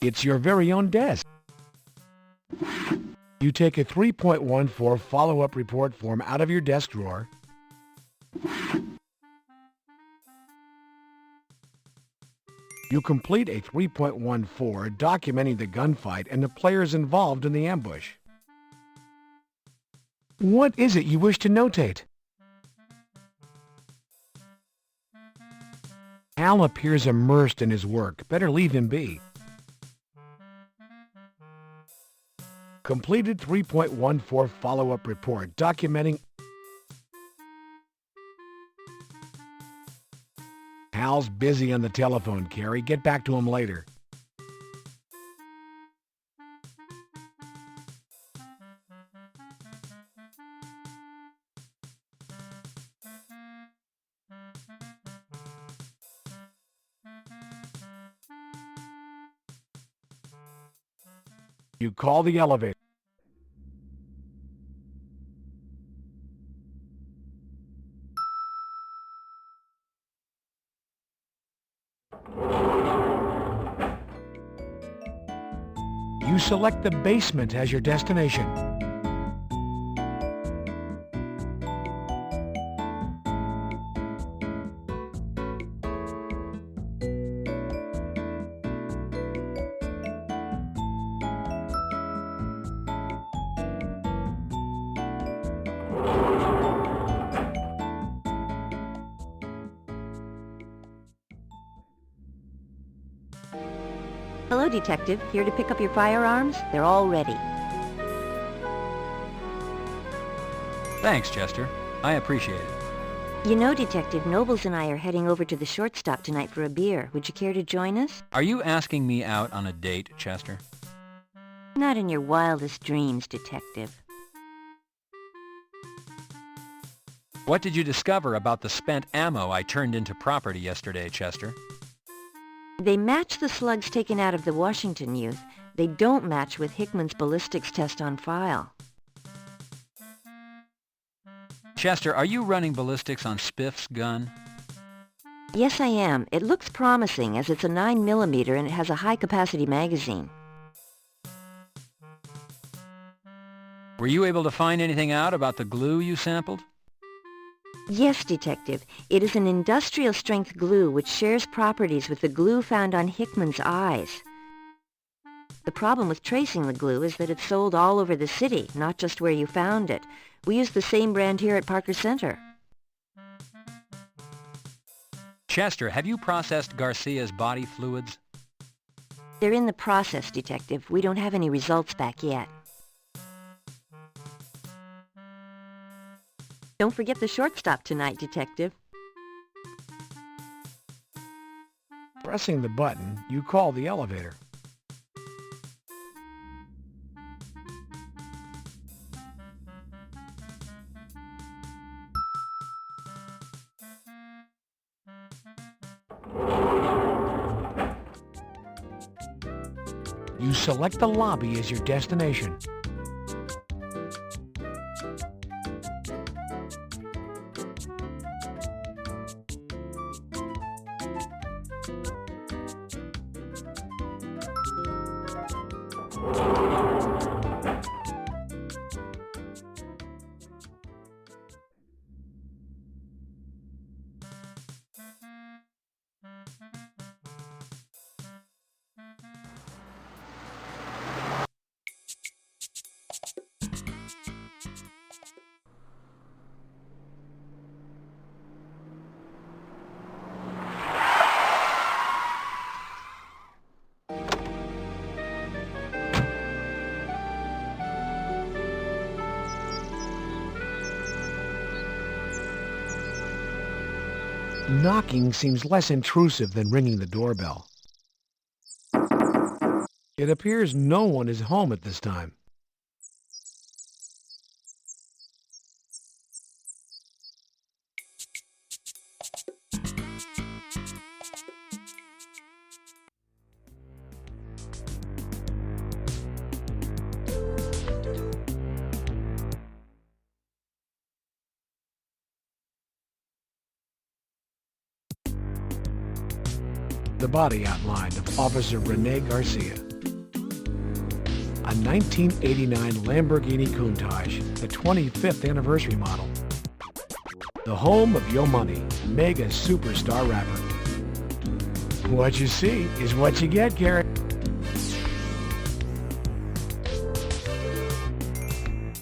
It's your very own desk. You take a 3.14 follow-up report form out of your desk drawer. You complete a 3.14 documenting the gunfight and the players involved in the ambush. What is it you wish to notate? Al appears immersed in his work. Better leave him be. Completed 3.14 follow-up report documenting... Hal's busy on the telephone, Carey. Get back to him later. You call the elevator. You select the basement as your destination. Hello, Detective. Here to pick up your firearms? They're all ready. Thanks, Chester. I appreciate it. You know, Detective, Nobles and I are heading over to the shortstop tonight for a beer. Would you care to join us? Are you asking me out on a date, Chester? Not in your wildest dreams, Detective. What did you discover about the spent ammo I turned into property yesterday, Chester? They match the slugs taken out of the Washington youth. They don't match with Hickman's ballistics test on file. Chester, are you running ballistics on Spiff's gun? Yes, I am. It looks promising as it's a 9mm and it has a high-capacity magazine. Were you able to find anything out about the glue you sampled? Yes, Detective. It is an industrial-strength glue which shares properties with the glue found on Hickman's eyes. The problem with tracing the glue is that it's sold all over the city, not just where you found it. We use the same brand here at Parker Center. Chester, have you processed Garcia's body fluids? They're in the process, Detective. We don't have any results back yet. Don't forget the shortstop tonight, Detective. Pressing the button, you call the elevator. You select the lobby as your destination. Knocking seems less intrusive than ringing the doorbell. It appears no one is home at this time. The body outline of Officer Rene Garcia. a 1989 Lamborghini Countach, the 25th anniversary model. The home of Yo Money, mega superstar rapper. What you see is what you get, Carey.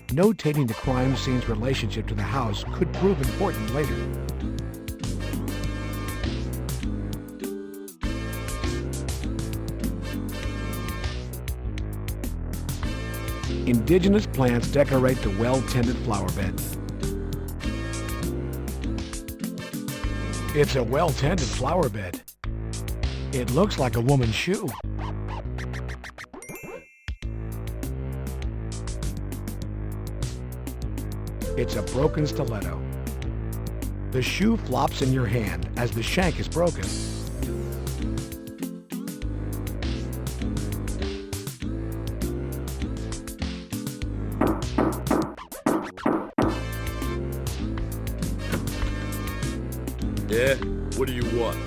Notating the crime scene's relationship to the house could prove important later. Indigenous plants decorate the well-tended flower bed. It's a well-tended flower bed. It looks like a woman's shoe. It's a broken stiletto. The shoe flops in your hand as the shank is broken. Yeah? What do you want?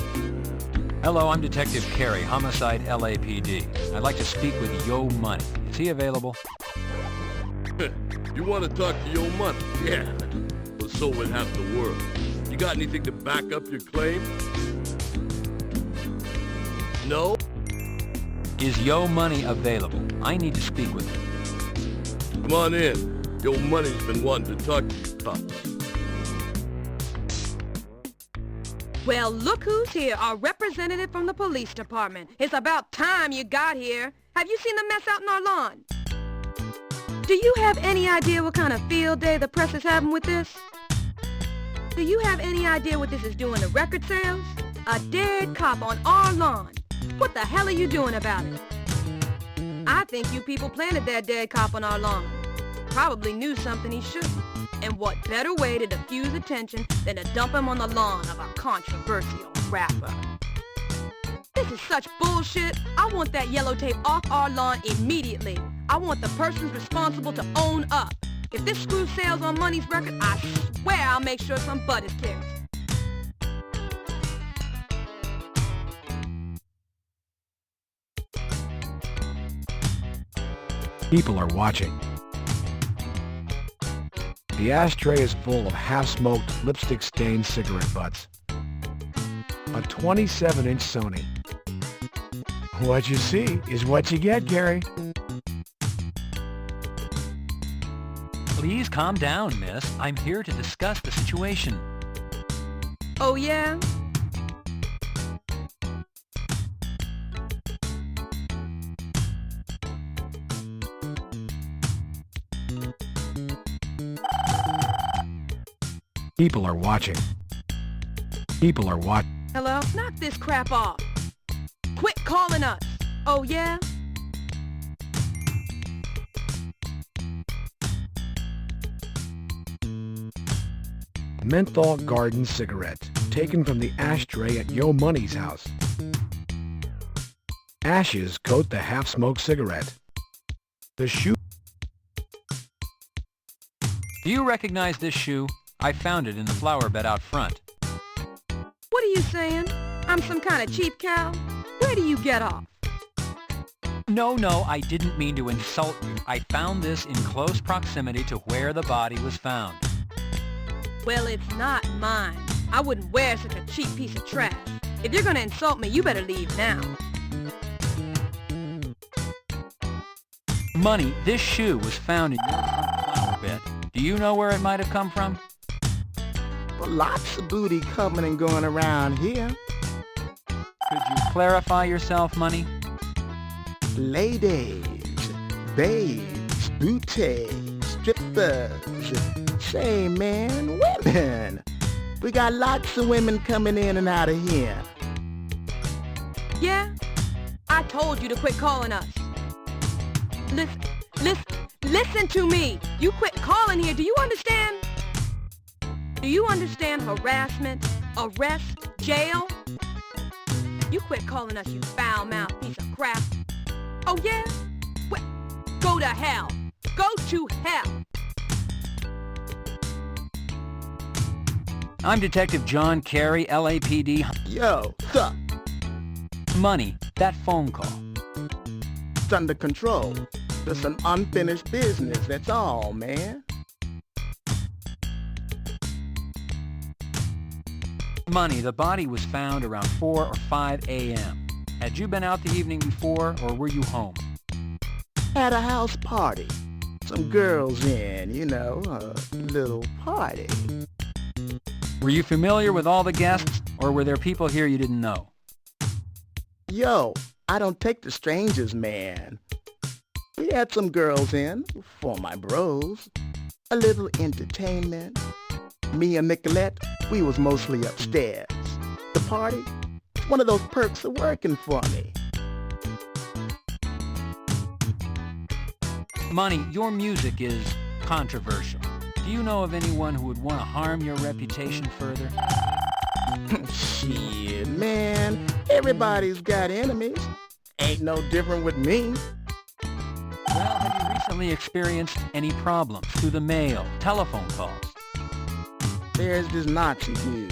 Hello, I'm Detective Carey, Homicide LAPD. I'd like to speak with Yo Money. Is he available? You want to talk to Yo Money? Yeah. Well, so would half the world. You got anything to back up your claim? No? Is Yo Money available? I need to speak with him. Come on in. Yo Money's been wanting to talk to you cops. Well, look who's here, our representative from the police department. It's about time you got here. Have you seen the mess out in our lawn? Do you have any idea what kind of field day the press is having with this? Do you have any idea what this is doing to record sales? A dead cop on our lawn. What the hell are you doing about it? I think you people planted that dead cop on our lawn. Probably knew something he shouldn't. And what better way to diffuse attention than to dump him on the lawn of a controversial rapper? This is such bullshit. I want that yellow tape off our lawn immediately. I want the persons responsible to own up. If this screws sales on Money's record, I swear I'll make sure some butt is kicked. People are watching. The ashtray is full of half-smoked, lipstick-stained cigarette butts. A 27-inch Sony. What you see is what you get, Carey. Please calm down, miss. I'm here to discuss the situation. Oh yeah? People are watching. People are watching. Hello? Knock this crap off. Quit calling us. Oh yeah? Menthol garden cigarette, taken from the ashtray at Yo Money's house. Ashes coat the half-smoked cigarette. The shoe. Do you recognize this shoe? I found it in the flower bed out front. What are you saying? I'm some kind of cheap cow? Where do you get off? No, I didn't mean to insult you. I found this in close proximity to where the body was found. Well, it's not mine. I wouldn't wear such a cheap piece of trash. If you're gonna insult me, you better leave now. Money, this shoe was found in your front flower bed. Do you know where it might have come from? Well, lots of booty coming and going around here. Could you clarify yourself, Money? Ladies, babes, booty, strippers. Say, man, women. We got lots of women coming in and out of here. Yeah? I told you to quit calling us. Listen to me. You quit calling here. Do you understand? Do you understand harassment, arrest, jail? You quit calling us, you foul-mouthed piece of crap. Oh yeah? Well, go to hell. Go to hell. I'm Detective John Carey, LAPD. Yo, sup? Money, that phone call. It's under control. Just an unfinished business, that's all, man. Money, the body was found around 4 or 5 a.m. Had you been out the evening before, or were you home? Had a house party. Some girls in, you know, a little party. Were you familiar with all the guests, or were there people here you didn't know? Yo, I don't take the strangers, man. We had some girls in, for my bros. A little entertainment. Me and Nicolette, we was mostly upstairs. The party, one of those perks of working for me. Money, your music is controversial. Do you know of anyone who would want to harm your reputation further? Shit, man. Everybody's got enemies. Ain't no different with me. Well, have you recently experienced any problems through the mail, telephone calls? There's this Nazi dude.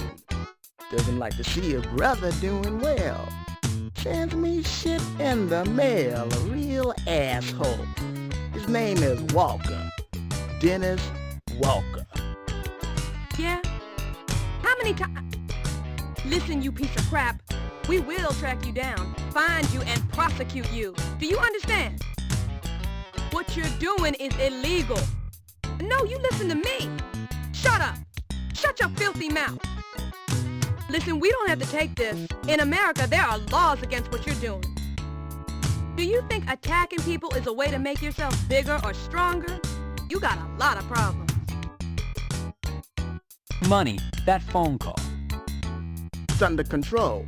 Doesn't like to see a brother doing well. Sends me shit in the mail, a real asshole. His name is Walker. Dennis Walker. Yeah? How many times? Listen, you piece of crap. We will track you down, find you, and prosecute you. Do you understand? What you're doing is illegal. No, you listen to me. Shut up. Shut your filthy mouth. Listen, we don't have to take this. In America, there are laws against what you're doing. Do you think attacking people is a way to make yourself bigger or stronger? You got a lot of problems. Money, that phone call. It's under control.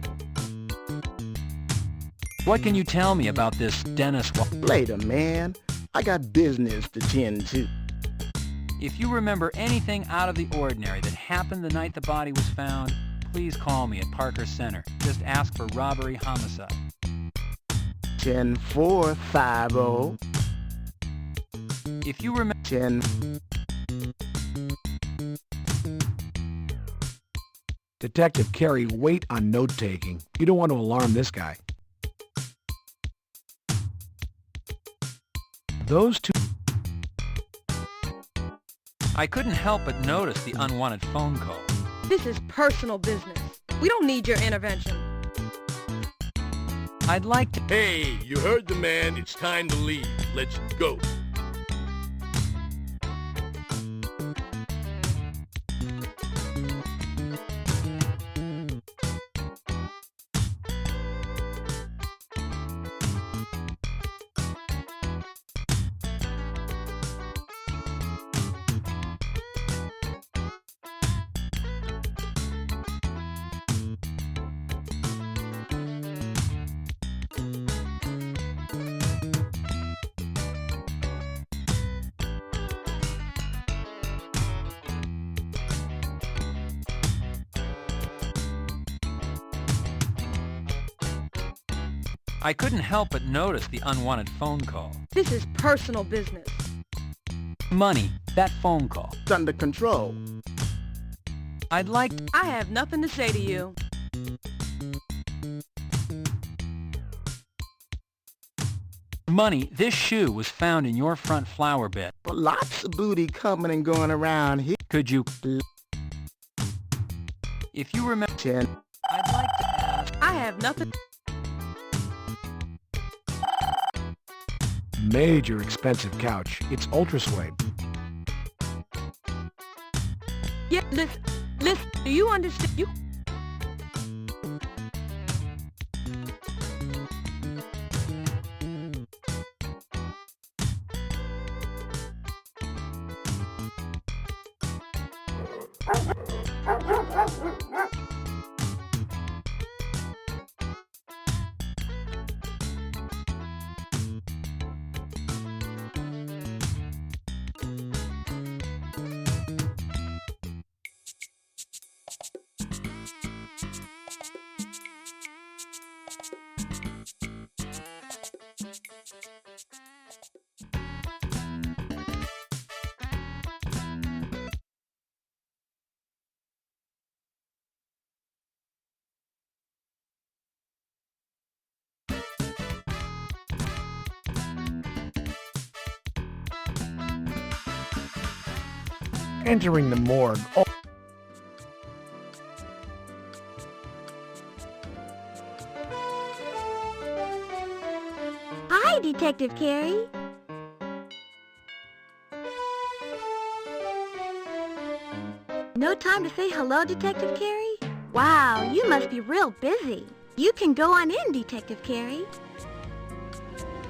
What can you tell me about this Dennis Walker? Later, man. I got business to tend to. If you remember anything out of the ordinary that happened the night the body was found, please call me at Parker Center. Just ask for robbery homicide. 10450. If you remember... 10. Detective Carey, wait on note-taking. You don't want to alarm this guy. Those two... I couldn't help but notice the unwanted phone call. This is personal business. We don't need your intervention. I'd like to... Hey, you heard the man. It's time to leave. Let's go. I couldn't help but notice the unwanted phone call. This is personal business. Money, that phone call. It's under control. I'd like to... I have nothing to say to you. Money, this shoe was found in your front flower bed. Well, lots of booty coming and going around here. Could you... If you remember... 10. I'd like to ask... I have nothing... Major expensive couch. It's ultra suede. Yeah, listen, do you understand? You... Entering the morgue. Hi, Detective Carey. No time to say hello, Detective Carey? Wow, you must be real busy. You can go on in, Detective Carey.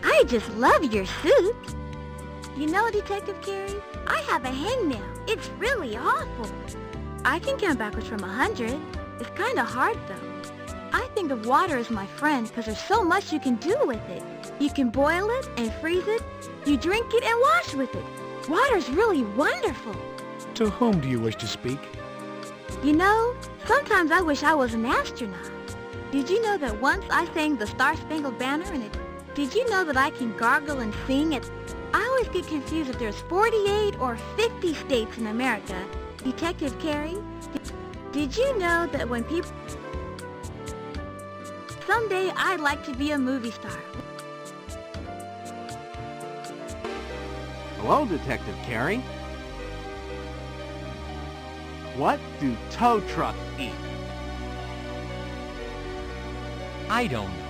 I just love your suit. You know, Detective Carey, I have a hangnail. It's really awful. I can count backwards from 100. It's kind of hard, though. I think of water as my friend because there's so much you can do with it. You can boil it and freeze it. You drink it and wash with it. Water's really wonderful. To whom do you wish to speak? You know, sometimes I wish I was an astronaut. Did you know that once I sang the Star-Spangled Banner and it... Did you know that I can gargle and sing it? I always get confused if there's 48 or 50 states in America. Detective Carey, did you know that when people... Someday I'd like to be a movie star. Hello, Detective Carey. What do tow trucks eat? I don't know.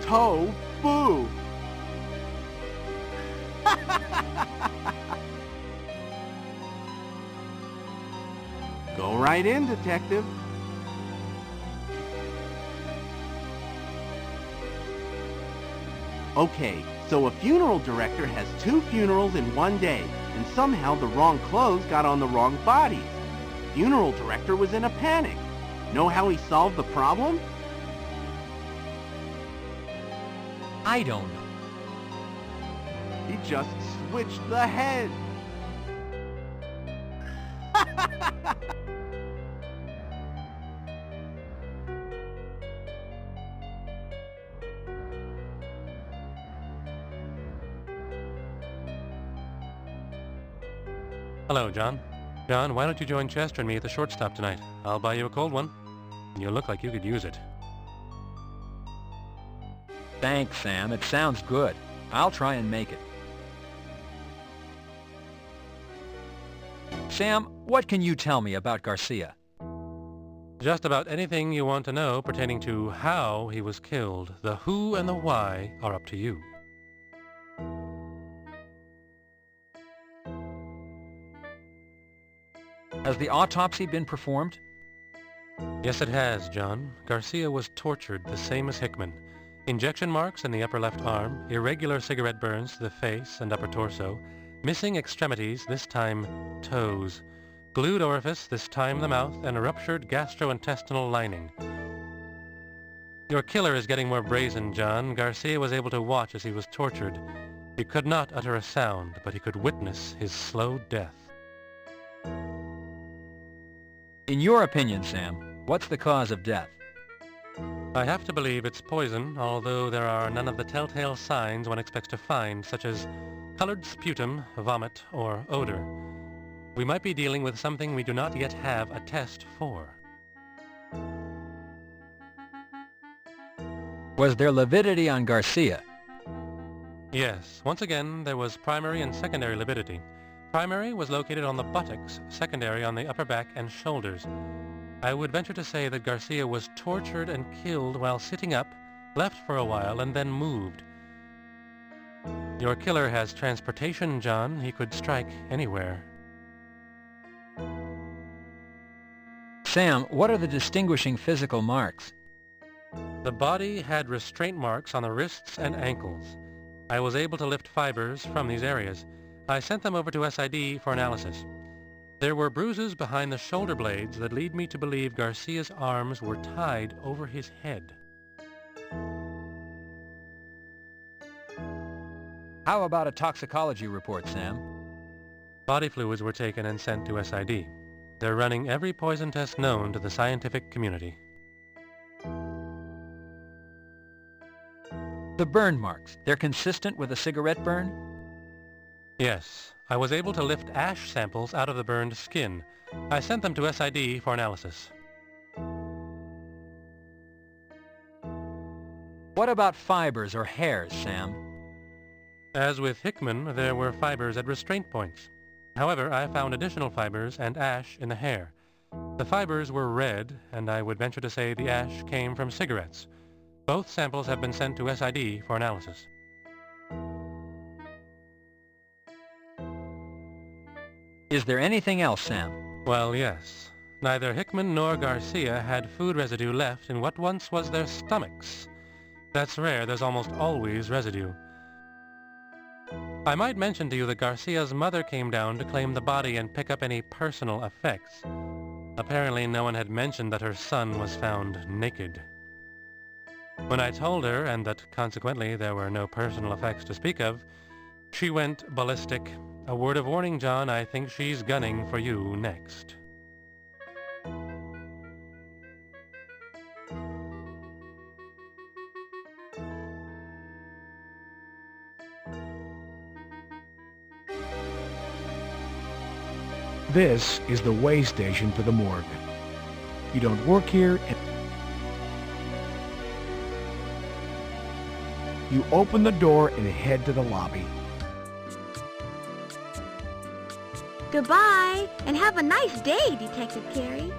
Tofu. Go right in, Detective. Okay, so a funeral director has 2 funerals in one day, and somehow the wrong clothes got on the wrong bodies. Funeral director was in a panic. Know how he solved the problem? I don't know. He just switched the head. Hello, John. John, why don't you join Chester and me at the shortstop tonight? I'll buy you a cold one. You look like you could use it. Thanks, Sam. It sounds good. I'll try and make it. Sam, what can you tell me about Garcia? Just about anything you want to know pertaining to how he was killed. The who and the why are up to you. Has the autopsy been performed? Yes, it has, John. Garcia was tortured the same as Hickman. Injection marks in the upper left arm, irregular cigarette burns to the face and upper torso, missing extremities, this time toes, glued orifice, this time the mouth, and a ruptured gastrointestinal lining. Your killer is getting more brazen, John. Garcia was able to watch as he was tortured. He could not utter a sound, but he could witness his slow death. In your opinion, Sam, what's the cause of death? I have to believe it's poison, although there are none of the telltale signs one expects to find, such as colored sputum, vomit, or odor. We might be dealing with something we do not yet have a test for. Was there lividity on Garcia? Yes, once again, there was primary and secondary lividity. Primary was located on the buttocks, secondary on the upper back and shoulders. I would venture to say that Garcia was tortured and killed while sitting up, left for a while, and then moved. Your killer has transportation, John. He could strike anywhere. Sam, what are the distinguishing physical marks? The body had restraint marks on the wrists and ankles. I was able to lift fibers from these areas. I sent them over to SID for analysis. There were bruises behind the shoulder blades that lead me to believe Garcia's arms were tied over his head. How about a toxicology report, Sam? Body fluids were taken and sent to SID. They're running every poison test known to the scientific community. The burn marks, they're consistent with a cigarette burn? Yes, I was able to lift ash samples out of the burned skin. I sent them to SID for analysis. What about fibers or hairs, Sam? As with Hickman, there were fibers at restraint points. However, I found additional fibers and ash in the hair. The fibers were red, and I would venture to say the ash came from cigarettes. Both samples have been sent to SID for analysis. Is there anything else, Sam? Well, yes. Neither Hickman nor Garcia had food residue left in what once was their stomachs. That's rare, there's almost always residue. I might mention to you that Garcia's mother came down to claim the body and pick up any personal effects. Apparently no one had mentioned that her son was found naked. When I told her, and that consequently there were no personal effects to speak of, she went ballistic. A word of warning, John, I think she's gunning for you next. This is the way station for the morgue. You don't work here, and you open the door and head to the lobby. Goodbye, and have a nice day, Detective Carey.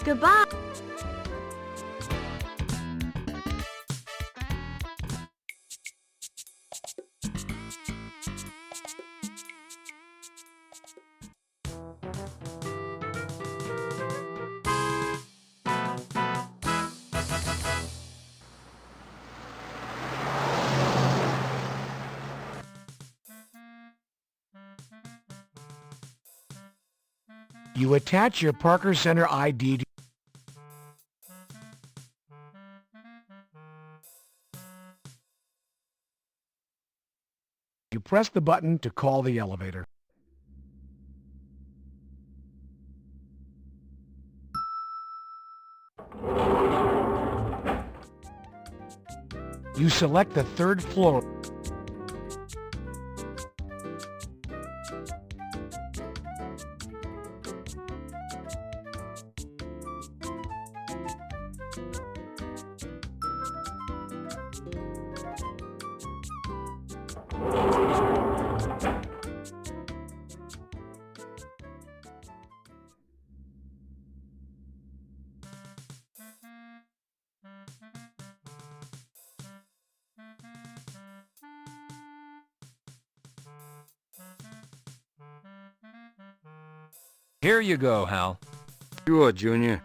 Goodbye. You attach your Parker Center ID to You press the button to call the elevator. You select the third floor. Here you go, Hal. Sure, Junior.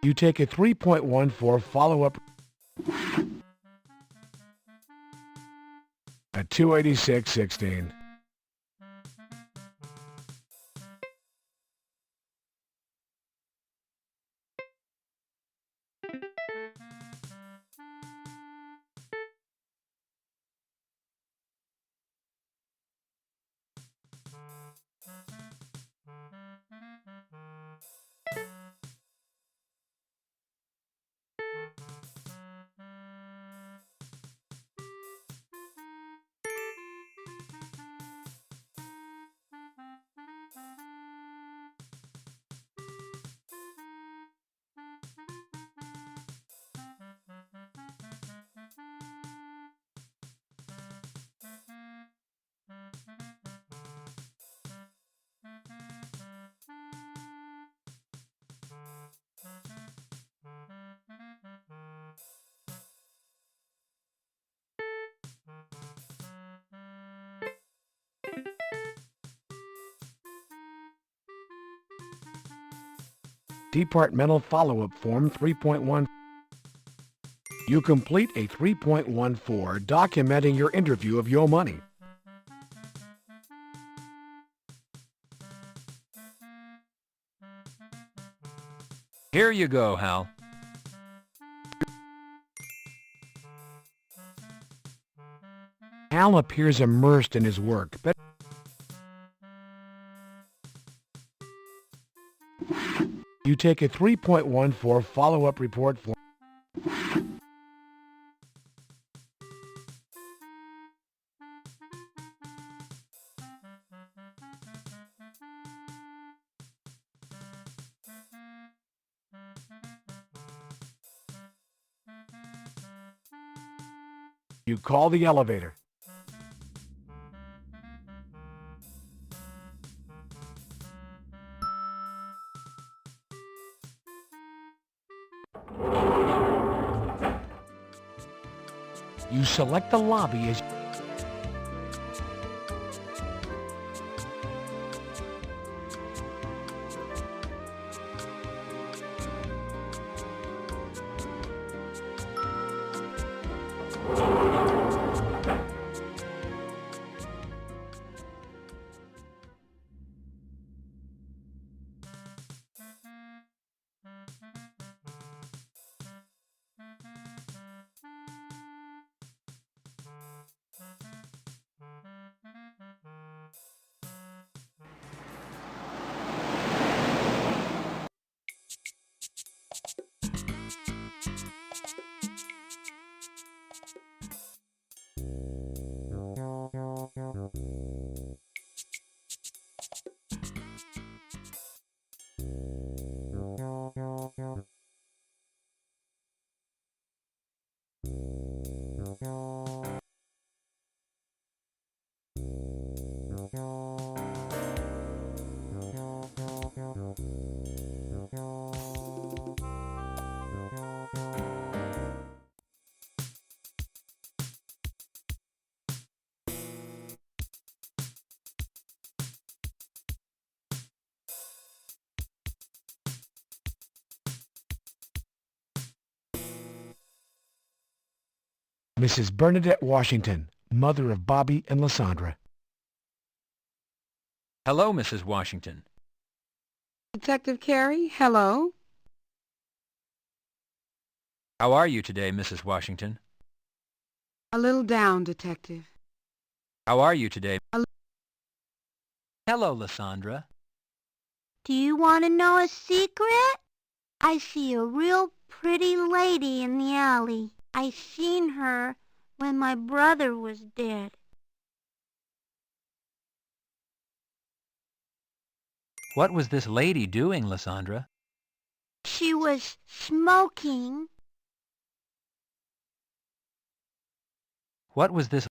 You take a 3.14 follow-up at 286.16. Departmental follow-up form 3.1. You complete a 3.14 documenting your interview of Yo Money. Here you go, Hal. Hal appears immersed in his work, but you take a 3.14 follow-up report form. You call the elevator. You select the lobby as Mrs. Bernadette Washington, mother of Bobby and Lysandra. Hello, Mrs. Washington. Detective Carey, hello. How are you today, Mrs. Washington? A little down, Detective. How are you today? Hello, Lysandra. Do you want to know a secret? I see a real pretty lady in the alley. I seen her when my brother was dead. What was this lady doing, Lysandra? She was smoking. What was this?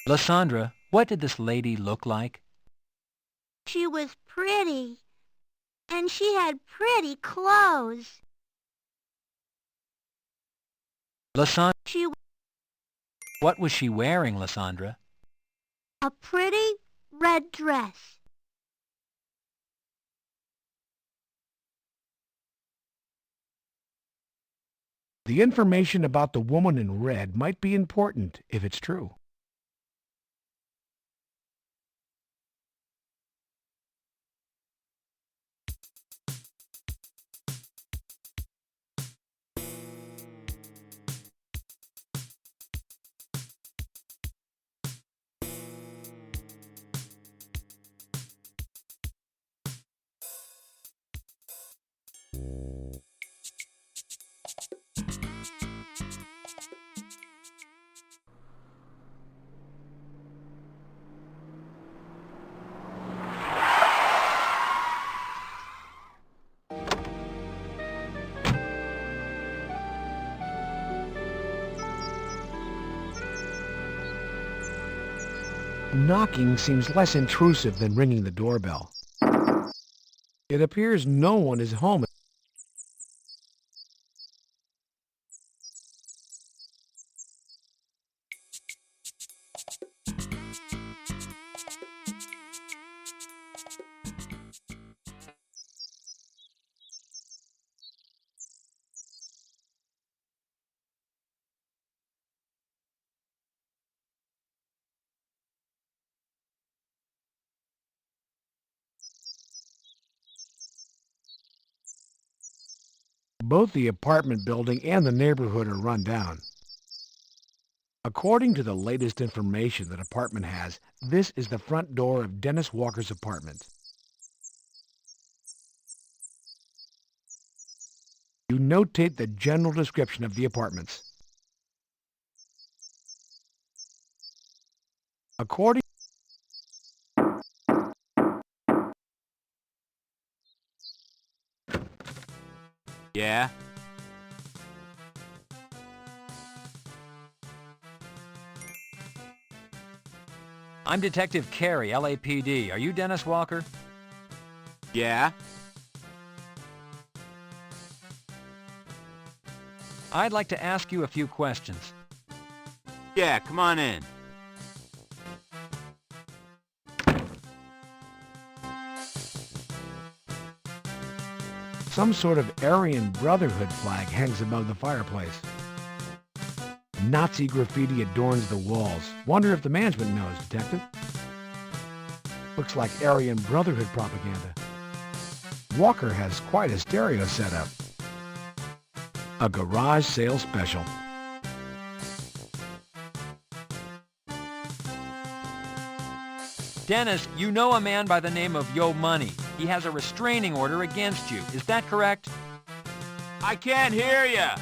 Lysandra, what did this lady look like? She was pretty. And she had pretty clothes. Lysandra, She what was she wearing, Lysandra? a pretty red dress. The information about the woman in red might be important if it's true. Knocking seems less intrusive than ringing the doorbell. It appears no one is home. Both the apartment building and the neighborhood are run down. According to the latest information the department has, this is the front door of Dennis Walker's apartment. You notate the general description of the apartments. According Yeah? I'm Detective Carey, LAPD. Are you Dennis Walker? Yeah? I'd like to ask you a few questions. Yeah, come on in. Some sort of Aryan Brotherhood flag hangs above the fireplace. Nazi graffiti adorns the walls. Wonder if the management knows, Detective. Looks like Aryan Brotherhood propaganda. Walker has quite a stereo setup. A garage sale special. Dennis, you know a man by the name of Yo Money. He has a restraining order against you. Is that correct? I can't hear ya!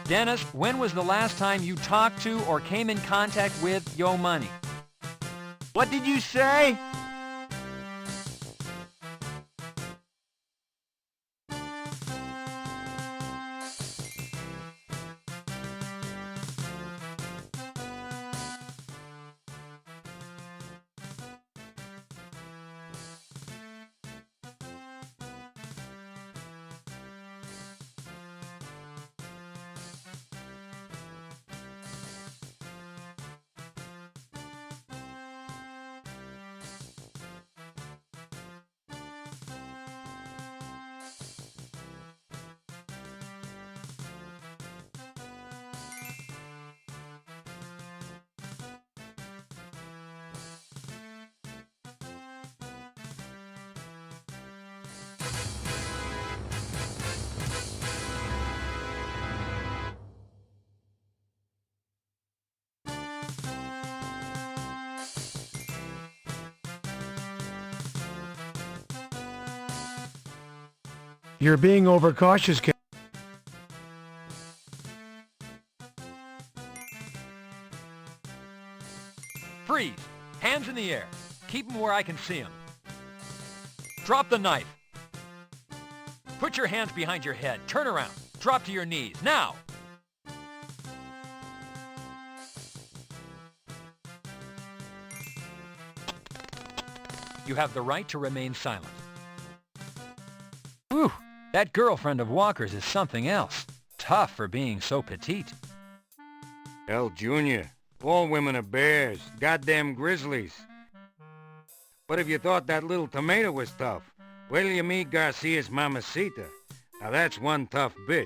Dennis, when was the last time you talked to or came in contact with Yo Money? What did you say? You're being overcautious, Freeze! Hands in the air. Keep them where I can see them. Drop the knife. Put your hands behind your head. Turn around. Drop to your knees. Now! You have the right to remain silent. Whew! That girlfriend of Walker's is something else. Tough for being so petite. Hell, Junior, all women are bears, goddamn grizzlies. But if you thought that little tomato was tough, wait till you meet Garcia's mamacita. Now that's one tough bitch.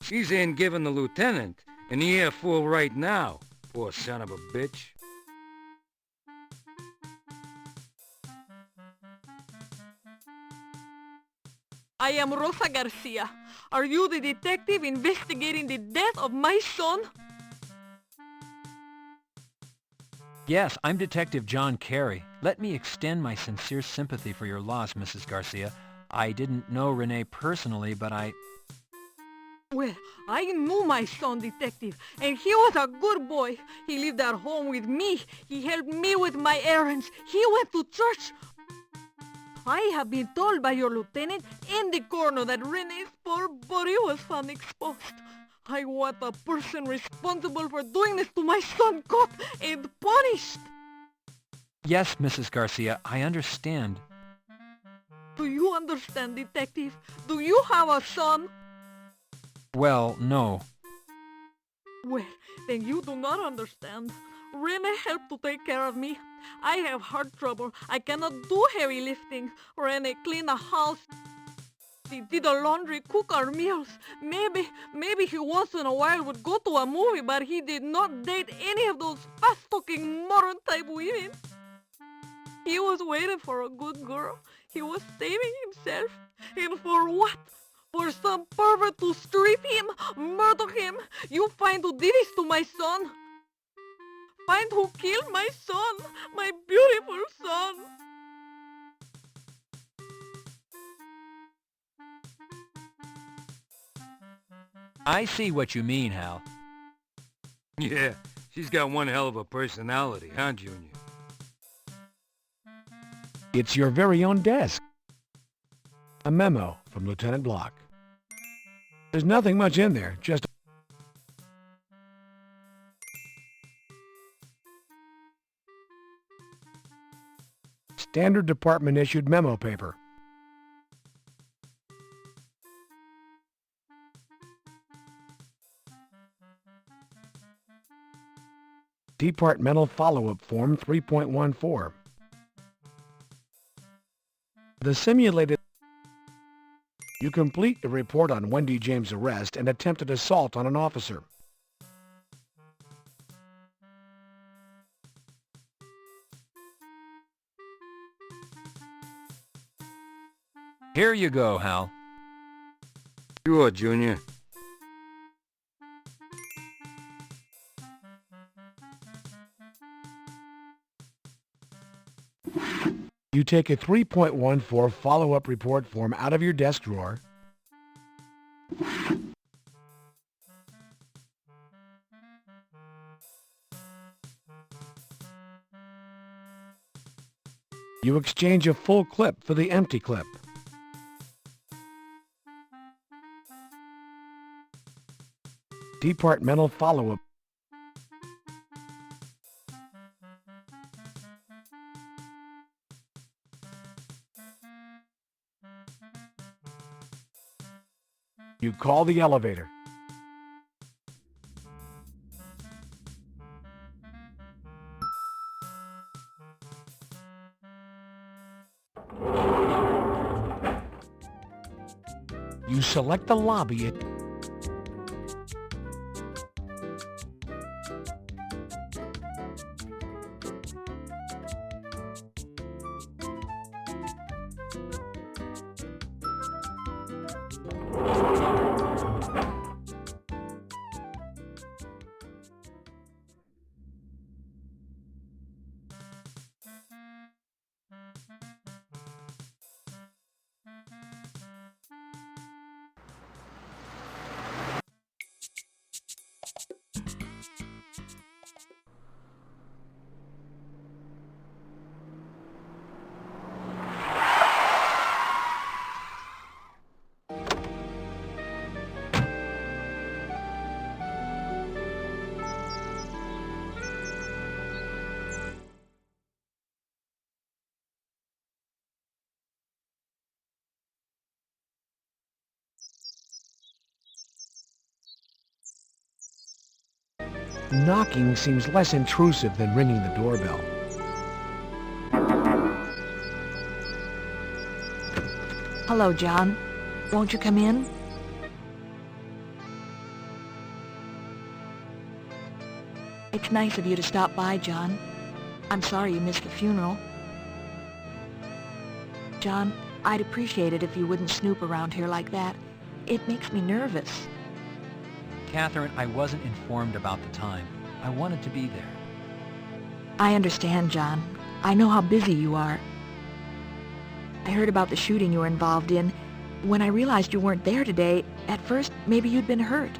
She's in giving the lieutenant an earful right now, poor son of a bitch. I am Rosa Garcia. Are you the detective investigating the death of my son? Yes, I'm Detective John Carey. Let me extend my sincere sympathy for your loss, Mrs. Garcia. I didn't know Renee personally, but Well, I knew my son, Detective, and he was a good boy. He lived at home with me. He helped me with my errands. He went to church. I have been told by your lieutenant in the coroner that Renee's poor body was found exposed. I want the person responsible for doing this to my son caught and punished. yes, Mrs. Garcia, I understand. Do you understand, Detective? Do you have a son? Well, no. Well, then you do not understand. Rene helped to take care of me. I have heart trouble. I cannot do heavy lifting. Rene cleaned the house. He did the laundry, cook our meals. Maybe he once in a while would go to a movie, but he did not date any of those fast-talking modern-type women. He was waiting for a good girl. He was saving himself. And for what? For some pervert to strip him, murder him. You find who did this to my son. Find who killed my son, my beautiful son. I see what you mean, Hal. Yeah, she's got one hell of a personality, huh, Junior? It's your very own desk. A memo from Lieutenant Block. There's nothing much in there, just standard department-issued memo paper. Departmental Follow-up Form 3.14. The simulated... You complete the report on Wendy James' arrest and attempted assault on an officer. Here you go, Hal. Sure, Junior. You take a 3.14 follow-up report form out of your desk drawer. You exchange a full clip for the empty clip. Departmental follow-up. You call the elevator. You select the lobby. Knocking seems less intrusive than ringing the doorbell. Hello, John. Won't you come in? It's nice of you to stop by, John. I'm sorry you missed the funeral. John, I'd appreciate it if you wouldn't snoop around here like that. It makes me nervous. Catherine, I wasn't informed about the time. I wanted to be there. I understand, John. I know how busy you are. I heard about the shooting you were involved in. When I realized you weren't there today, at first, maybe you'd been hurt.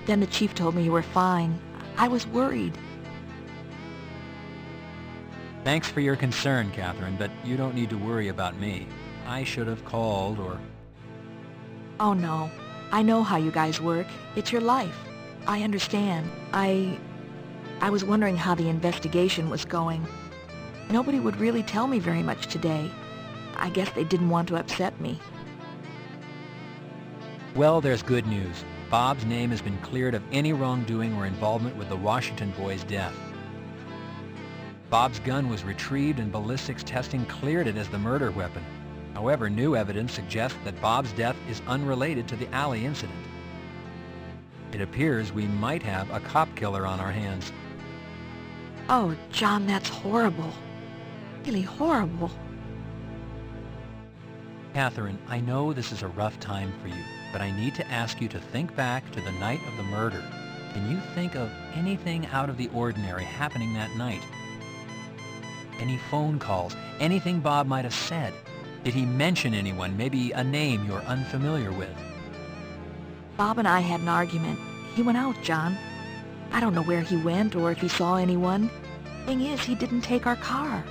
Then the chief told me you were fine. I was worried. Thanks for your concern, Catherine, but you don't need to worry about me. I should have called or... Oh, no. I know how you guys work. It's your life. I understand. I was wondering how the investigation was going. Nobody would really tell me very much today. I guess they didn't want to upset me. Well, there's good news. Bob's name has been cleared of any wrongdoing or involvement with the Washington boy's death. Bob's gun was retrieved and ballistics testing cleared it as the murder weapon. However, new evidence suggests that Bob's death is unrelated to the alley incident. It appears we might have a cop killer on our hands. Oh, John, that's horrible. Really horrible. Catherine, I know this is a rough time for you, but I need to ask you to think back to the night of the murder. Can you think of anything out of the ordinary happening that night? Any phone calls, anything Bob might have said? Did he mention anyone, maybe a name you're unfamiliar with? Bob and I had an argument. He went out, John. I don't know where he went or if he saw anyone. Thing is, he didn't take our car.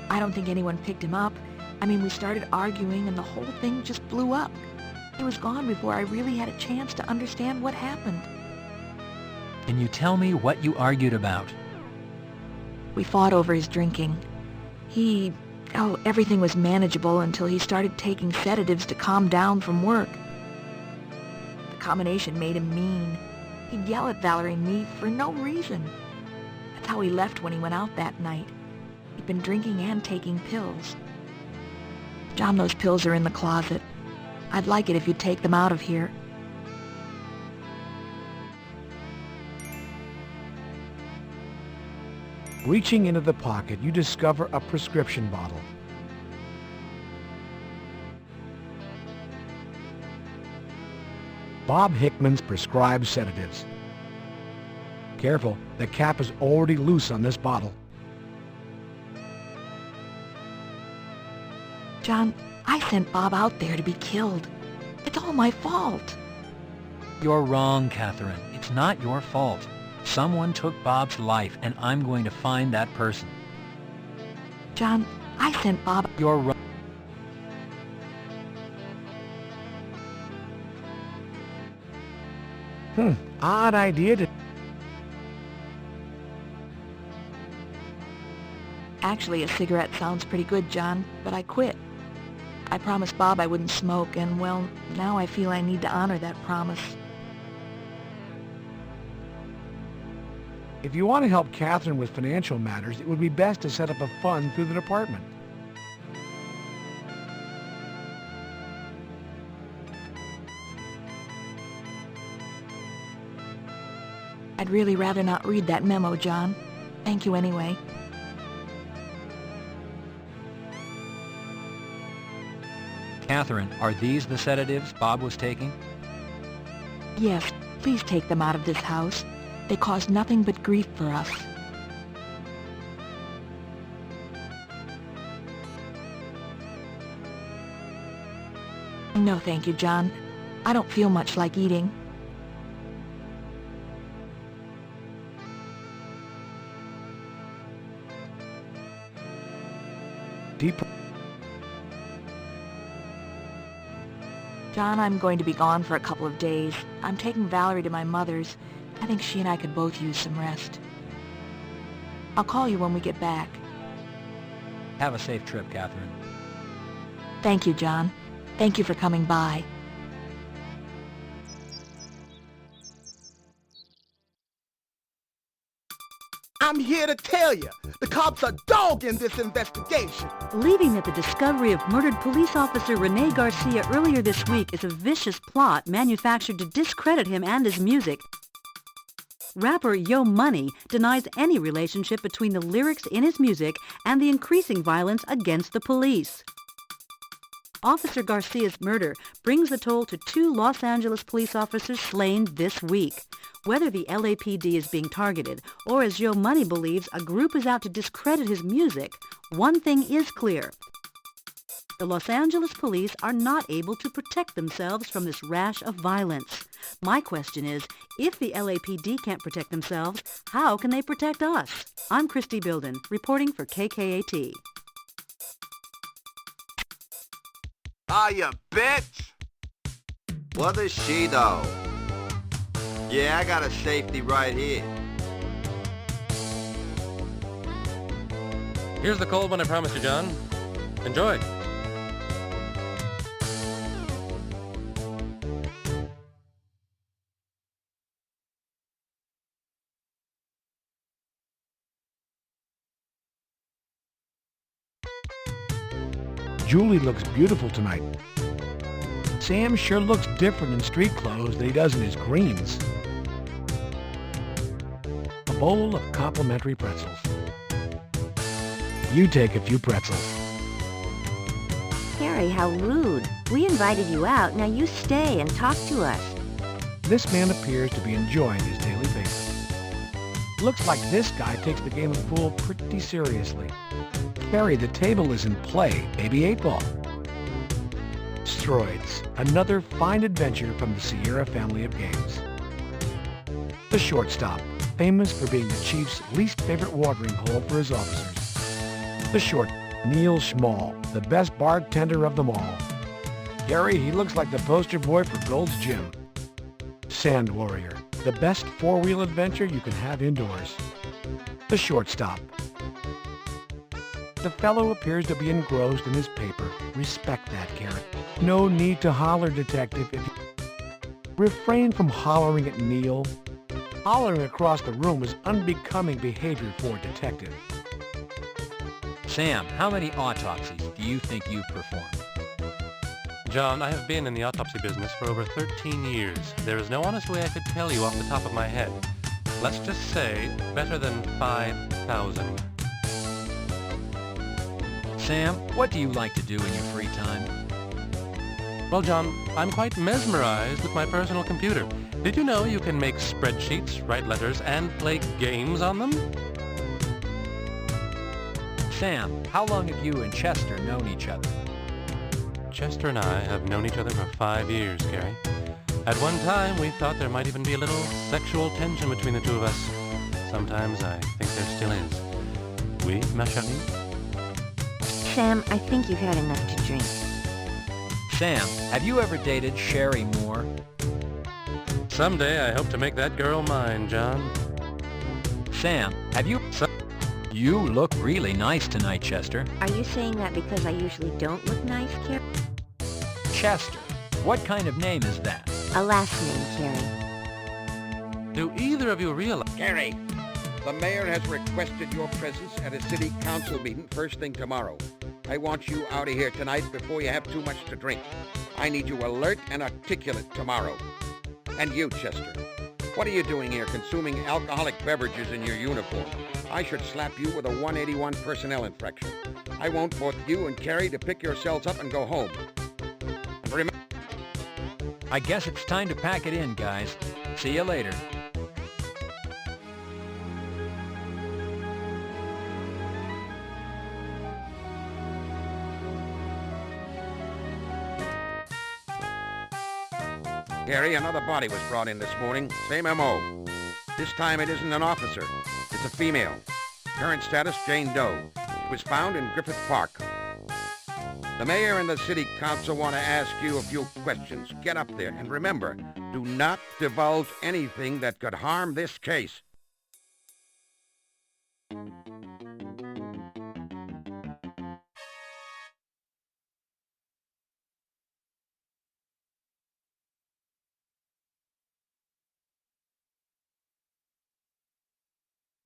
I don't think anyone picked him up. I mean, we started arguing and the whole thing just blew up. He was gone before I really had a chance to understand what happened. Can you tell me what you argued about? We fought over his drinking. Everything was manageable until he started taking sedatives to calm down from work. The combination made him mean. He'd yell at Valerie and me for no reason. That's how he left when he went out that night. He'd been drinking and taking pills. John, those pills are in the closet. I'd like it if you'd take them out of here. Reaching into the pocket, you discover a prescription bottle. Bob Hickman's prescribed sedatives. Careful, the cap is already loose on this bottle. John, I sent Bob out there to be killed. It's all my fault. You're wrong, Catherine. It's not your fault. Someone took Bob's life, and I'm going to find that person. John, I sent Bob... You're wrong. Odd idea to... Actually, a cigarette sounds pretty good, John, but I quit. I promised Bob I wouldn't smoke, and, well, now I feel I need to honor that promise. If you want to help Catherine with financial matters, it would be best to set up a fund through the department. I'd really rather not read that memo, John. Thank you anyway. Catherine, are these the sedatives Bob was taking? Yes, please take them out of this house. They cause nothing but grief for us. No, thank you, John. I don't feel much like eating. Deep... John, I'm going to be gone for a couple of days. I'm taking Valerie to my mother's. I think she and I could both use some rest. I'll call you when we get back. Have a safe trip, Catherine. Thank you, John. Thank you for coming by. I'm here to tell you, the cops are dogging this investigation. Believing that the discovery of murdered police officer Rene Garcia earlier this week is a vicious plot manufactured to discredit him and his music, rapper Yo Money denies any relationship between the lyrics in his music and the increasing violence against the police. Officer Garcia's murder brings the toll to 2 Los Angeles police officers slain this week. Whether the LAPD is being targeted, or as Yo Money believes a group is out to discredit his music, one thing is clear. The Los Angeles police are not able to protect themselves from this rash of violence. My question is, if the LAPD can't protect themselves, how can they protect us? I'm Christy Bilden, reporting for KKAT. You bitch! What is she, though? Yeah, I got a safety right here. Here's the cold one I promised you, John. Enjoy. Julie looks beautiful tonight. Sam sure looks different in street clothes than he does in his greens. A bowl of complimentary pretzels. You take a few pretzels. Carey, how rude. We invited you out, now you stay and talk to us. This man appears to be enjoying his daily basis. Looks like this guy takes the game of pool pretty seriously. Carey, the table is in play, maybe 8 ball. Steroids, another fine adventure from the Sierra family of games. The shortstop, famous for being the Chiefs' least favorite watering hole for his officers. The short, Neil Schmall, the best bartender of them all. Gary, he looks like the poster boy for Gold's Gym. Sand Warrior, the best four-wheel adventure you can have indoors. The shortstop. The fellow appears to be engrossed in his paper. Respect that, Gary. No need to holler, detective. If you refrain from hollering at Neil. Hollering across the room is unbecoming behavior for a detective. Sam, how many autopsies do you think you've performed? John, I have been in the autopsy business for over 13 years. There is no honest way I could tell you off the top of my head. Let's just say better than 5,000. Sam, what do you like to do in your free time? Well, John, I'm quite mesmerized with my personal computer. Did you know you can make spreadsheets, write letters, and play games on them? Sam, how long have you and Chester known each other? Chester and I have known each other for 5 years, Carey. At one time, we thought there might even be a little sexual tension between the two of us. Sometimes I think there still is. Oui, ma chérie? Sam, I think you've had enough to drink. Sam, have you ever dated Sherry Moore? Someday I hope to make that girl mine, John. Sam, have you... You look really nice tonight, Chester. Are you saying that because I usually don't look nice, Carey? Chester, what kind of name is that? A last name, Carey. Do either of you realize... Carey, the mayor has requested your presence at a city council meeting first thing tomorrow. I want you out of here tonight before you have too much to drink. I need you alert and articulate tomorrow. And you, Chester, what are you doing here consuming alcoholic beverages in your uniform? I should slap you with a 181 personnel infraction. I want both you and Carey to pick yourselves up and go home. And remember... I guess it's time to pack it in, guys. See you later. Carey, another body was brought in this morning. Same M.O. This time it isn't an officer. It's a female. Current status, Jane Doe. She was found in Griffith Park. The mayor and the city council want to ask you a few questions. Get up there. And remember, do not divulge anything that could harm this case.